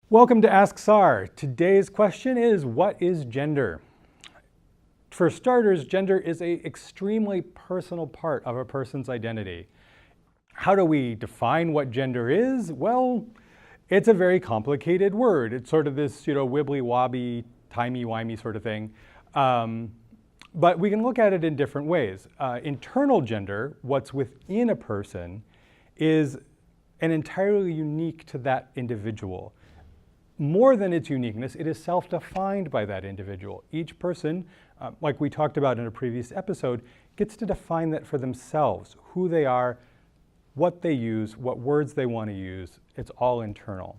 Welcome to Ask SAR. Today's question is, what is gender? For starters, gender is an extremely personal part of a person's identity. How do we define what gender is? Well, it's a very complicated word. It's sort of this, wibbly-wobbly, timey-wimey sort of thing. But we can look at it in different ways. Internal gender, what's within a person, is an entirely unique to that individual. More than its uniqueness, it is self-defined by that individual. Each person, like we talked about in a previous episode, gets to define that for themselves, who they are, what they use, what words they want to use. It's all internal.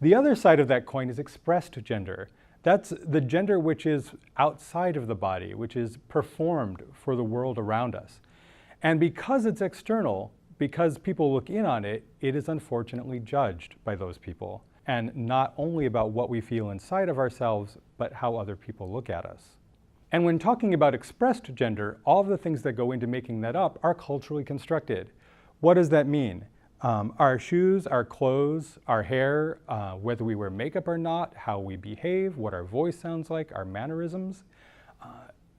The other side of that coin is expressed gender. That's the gender which is outside of the body, which is performed for the world around us. And because it's external, because people look in on it, it is unfortunately judged by those people. And not only about what we feel inside of ourselves, but how other people look at us. And when talking about expressed gender, all of the things that go into making that up are culturally constructed. What does that mean? Our shoes, our clothes, our hair, whether we wear makeup or not, how we behave, what our voice sounds like, our mannerisms.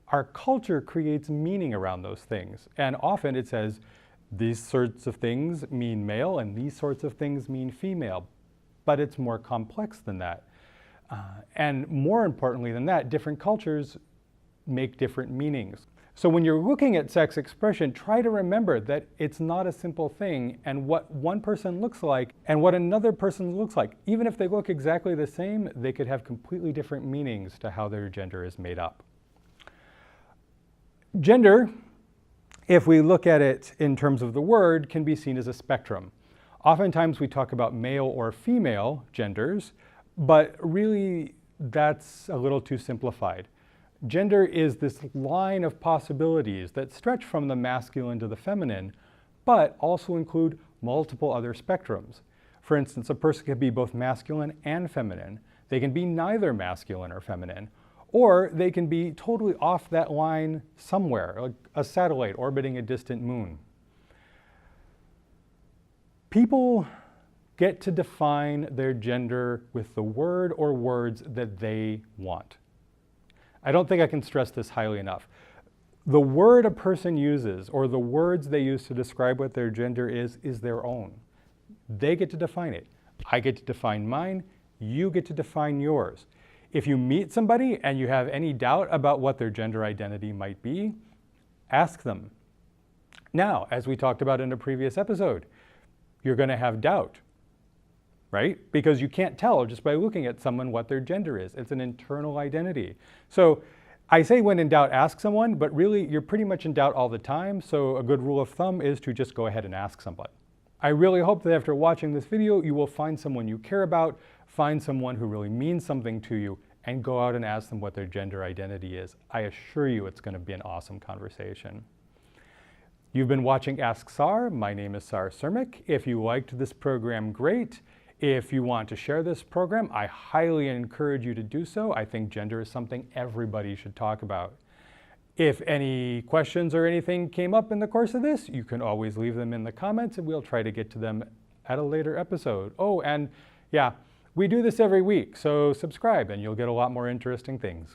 Our culture creates meaning around those things. And often it says, these sorts of things mean male and these sorts of things mean female. But it's more complex than that. And more importantly than that, different cultures make different meanings. So when you're looking at sex expression, try to remember that it's not a simple thing, and what one person looks like and what another person looks like, even if they look exactly the same, they could have completely different meanings to how their gender is made up. Gender, if we look at it in terms of the word, can be seen as a spectrum. Oftentimes we talk about male or female genders, but really that's a little too simplified. Gender is this line of possibilities that stretch from the masculine to the feminine, but also include multiple other spectrums. For instance, a person can be both masculine and feminine. They can be neither masculine or feminine, or they can be totally off that line somewhere, like a satellite orbiting a distant moon. People get to define their gender with the word or words that they want. I don't think I can stress this highly enough. The word a person uses or the words they use to describe what their gender is their own. They get to define it. I get to define mine. You get to define yours. If you meet somebody and you have any doubt about what their gender identity might be, ask them. Now, as we talked about in a previous episode, you're going to have doubt, right? Because you can't tell just by looking at someone what their gender is. It's an internal identity. So I say when in doubt, ask someone, but really you're pretty much in doubt all the time. So a good rule of thumb is to just go ahead and ask somebody. I really hope that after watching this video, you will find someone you care about, find someone who really means something to you, and go out and ask them what their gender identity is. I assure you it's going to be an awesome conversation. You've been watching Ask SAR. My name is Sar Surmic. If you liked this program, great. If you want to share this program, I highly encourage you to do so. I think gender is something everybody should talk about. If any questions or anything came up in the course of this, you can always leave them in the comments and we'll try to get to them at a later episode. Oh, and yeah, we do this every week, so subscribe and you'll get a lot more interesting things.